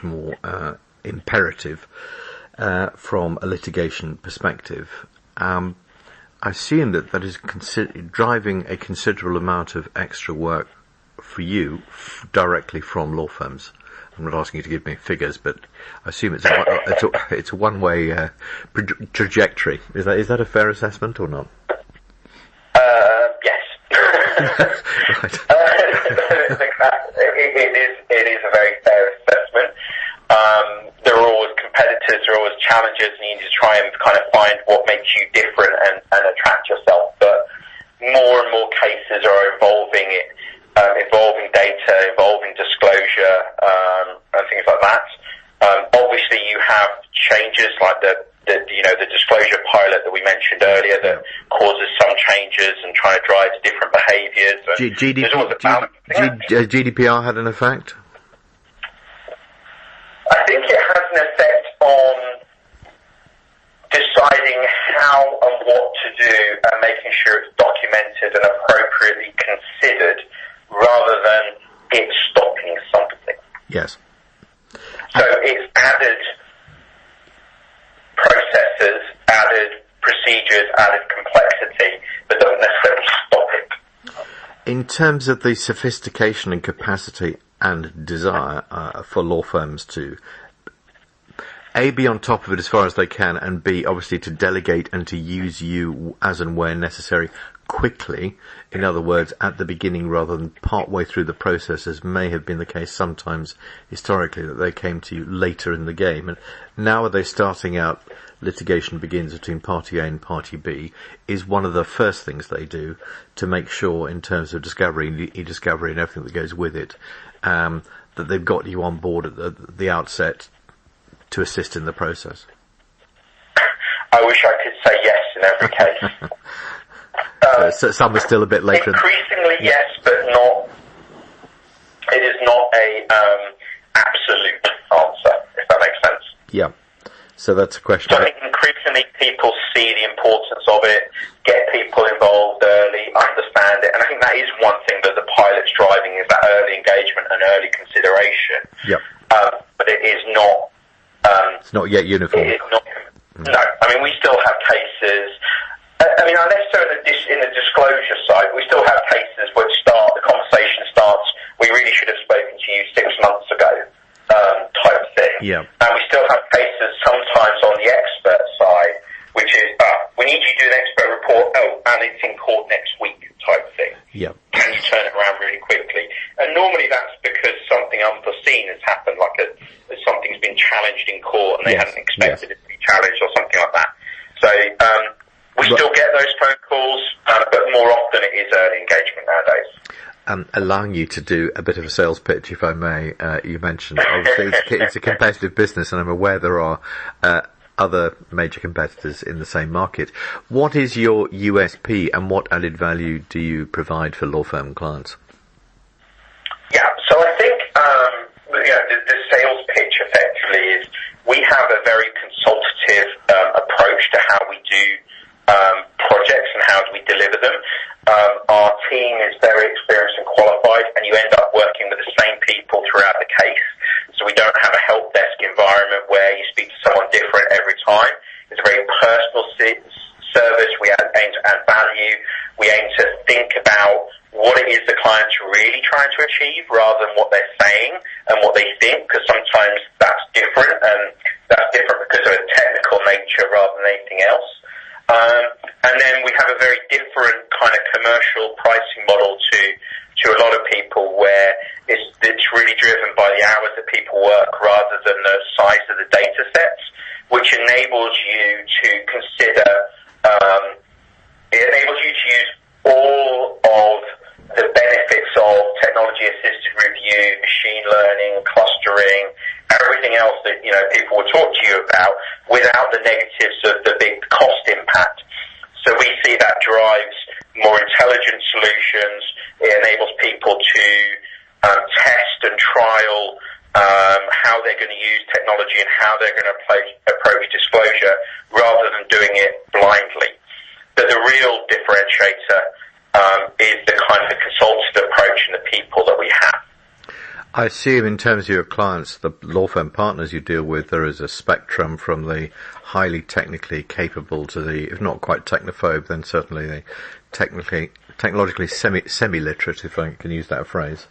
much more imperative from a litigation perspective. I assume that is driving a considerable amount of extra work for you directly from law firms. I'm not asking you to give me figures, but I assume it's a one-way trajectory. Is that a fair assessment or not? Yes. Right. It is a very fair assessment. There are always competitors, there are always challenges, and you need to try and kind of find what makes you different and attract yourself. But more and more cases are involving data, involving disclosure, and things like that. Obviously, you have changes like the disclosure pilot that we mentioned earlier that causes some changes and trying to drive different behaviours. GDPR had an effect? I think it has an effect on deciding how and what to do and making sure it's documented and appropriately considered rather than it stopping something. Yes. So it's added processes, added procedures, added complexity, but doesn't necessarily stop it. In terms of the sophistication and capacity and desire for law firms to A, be on top of it as far as they can, and B, obviously to delegate and to use you as and where necessary quickly, in other words, at the beginning rather than part way through the process, as may have been the case sometimes historically, that they came to you later in the game. And now they're starting out, litigation begins between party A and party B, is one of the first things they do to make sure, in terms of discovery, e-discovery and everything that goes with it, that they've got you on board at the outset to assist in the process. I wish I could say yes in every case. So some are still a bit later. Increasingly, yes, but not. It is not a absolute answer, if that makes sense. Yeah. So that's a question. So I think increasingly people see the importance of it, get people involved early, understand it, and I think that is one thing that the pilot's driving is that early engagement and early consideration. Yeah. But it is not. It's not yet uniform. It is not. No, I mean we still have cases. I mean, unless they're in the disclosure side, we still have cases which the conversation starts, we really should have spoken to you 6 months ago, type thing. Yeah. And we still have cases sometimes on the expert side, which is, we need you to do an expert report, and it's in court next week, type thing. Yeah. Can you turn it around really quickly? And normally that's because something unforeseen has happened, like something's been challenged in court and they hadn't expected it to be challenged or something like that. So, we still get those phone calls, but more often it is early engagement nowadays. Allowing you to do a bit of a sales pitch, if I may, you mentioned, obviously it's a competitive business, and I'm aware there are other major competitors in the same market. What is your USP, and what added value do you provide for law firm clients? Yeah, so I think the sales pitch effectively is we have a very consultative approach to how we do projects and how do we deliver them. Our team is very experienced and qualified, and you end up working with the same people throughout the case. So we don't have a help desk environment where you speak to someone different every time. It's a very personal service. We aim to add value. We aim to think about what it is the client's really trying to achieve rather than what they're saying and what they think, because sometimes that's different, and that's different because of a technical nature rather than anything else. And then we have a very different kind of commercial pricing model to a lot of people, where it's really driven by the hours that people work rather than the size of the data sets, which enables you to consider, it enables you to use all of the benefits of technology-assisted review, machine learning, clustering, everything else that people will talk to you about, without the negatives of the big cost impact. So we see that drives more intelligent solutions. It enables people to test and trial how they're going to use technology and how they're going to approach disclosure rather than doing it blindly. But the real differentiator is the kind of consultative approach and the people that we have. I assume in terms of your clients, the law firm partners you deal with, there is a spectrum from the highly technically capable to the, if not quite technophobe, then certainly the technologically semi-literate, if I can use that phrase.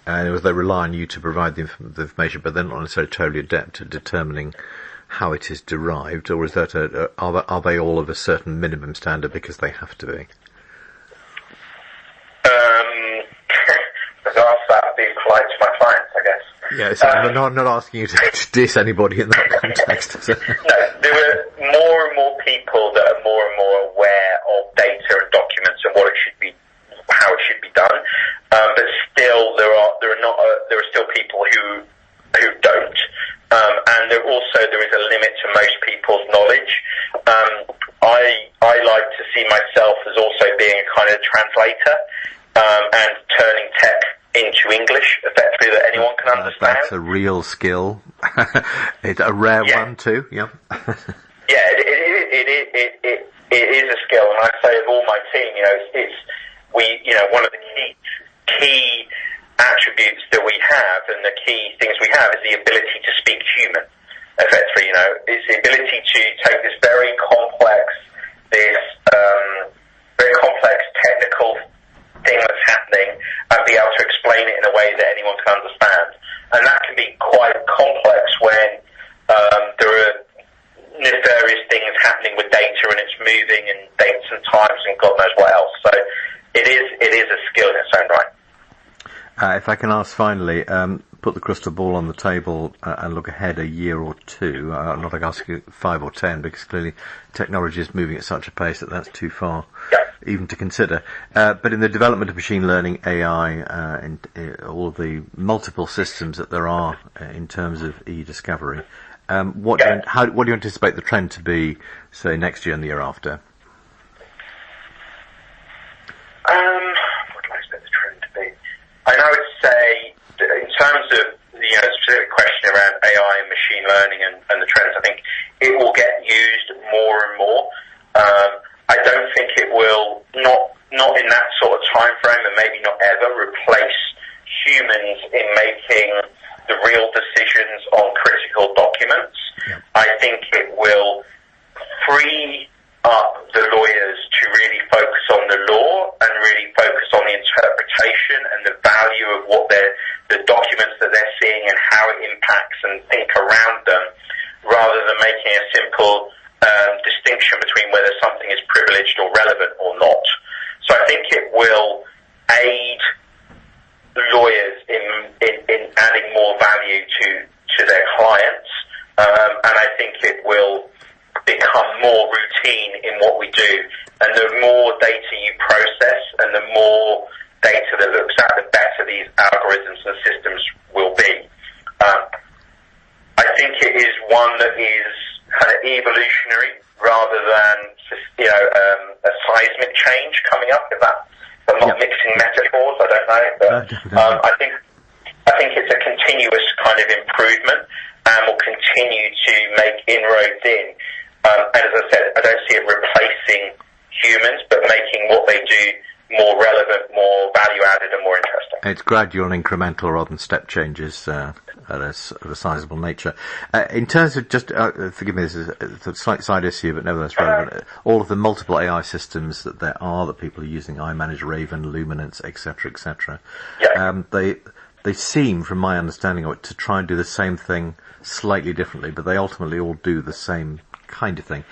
And they rely on you to provide the information, but they're not necessarily totally adept at determining how it is derived, or is that are they all of a certain minimum standard because they have to be? Being polite to my clients, I guess. Yeah, so I'm not asking you to diss anybody in that context. So. No, there are more and more people that are more and more aware of data and documents and what it should be, how it should be done. But still, there are still people who don't, and there is a limit to most people's knowledge. I like to see myself as also being a kind of translator and turning tech into English, effectively, that anyone can understand. That's a real skill. It's a rare one too. Yeah. Yeah, it is a skill, and I say of all my team, one of the key attributes that we have, and the key things we have, is the ability to speak human. Effectively, it's the ability to take this very complex technical thing that's happening and be able to explain it in a way that anyone can understand. And that can be quite complex when there are nefarious things happening with data and it's moving and dates and times and God knows what else. So it is a skill in its own right. If I can ask finally, put the crystal ball on the table and look ahead a year or two. I'm not asking you 5 or 10 because clearly technology is moving at such a pace that that's too far even to consider. But in the development of machine learning, AI, and all of the multiple systems that there are in terms of e-discovery, what do you anticipate the trend to be, say, next year and the year after? What do I expect the trend to be? I would say, in terms of the specific question around AI and machine learning and the trends, I think it will get used more and more. I don't think it will, not in that sort of time frame, and maybe not ever, replace humans in making the real decisions on critical documents. Yeah. I think it will free up the lawyers to really focus on the law and really focus on the interpretation and the value of what the documents that they're seeing and how it impacts and think around them, rather than making a simple distinction between whether something is privileged or relevant or not. So I think it will aid lawyers in adding more value to their clients, and I think it will become more routine in what we do. And the more data you process and the more data that looks at, the better these algorithms and systems will be. I think it is one that is kind of evolutionary rather than a seismic change coming up. If I'm not mixing metaphors, I don't know. But I think it's a continuous kind of improvement and will continue to make inroads in. And as I said, I don't see it replacing humans, but making what they do more relevant, more value-added, and more interesting. It's gradual and incremental rather than step changes of a sizable nature. In terms of just, forgive me, this is a slight side issue, but nevertheless relevant, all of the multiple AI systems that there are that people are using, iManage, Raven, Luminance, etc., etc., they seem, from my understanding of it, to try and do the same thing slightly differently, but they ultimately all do the same kind of thing.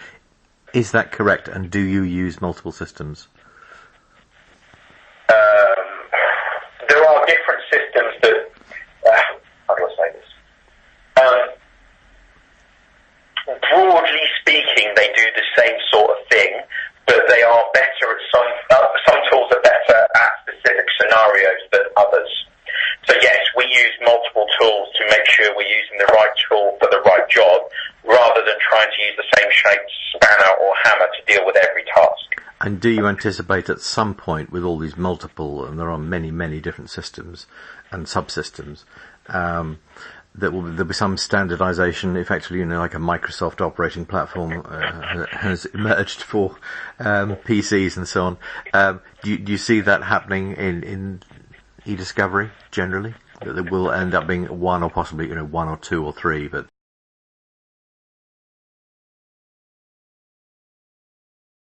Is that correct? And do you use multiple systems? There are different systems that, how do I say this? Broadly speaking, they do the same sort of thing, but they are better at some tools are better at specific scenarios than others. So yes, we use multiple tools to make sure we're using the right tool for the right job, rather than trying to use the same shape spanner or hammer to deal with every task. And do you anticipate at some point, with all these multiple, and there are many, many different systems and subsystems, that there'll be some standardization, effectively, like a Microsoft operating platform has emerged for PCs and so on. Do you see that happening in e-discovery generally? There will end up being one or possibly, one or two or three, but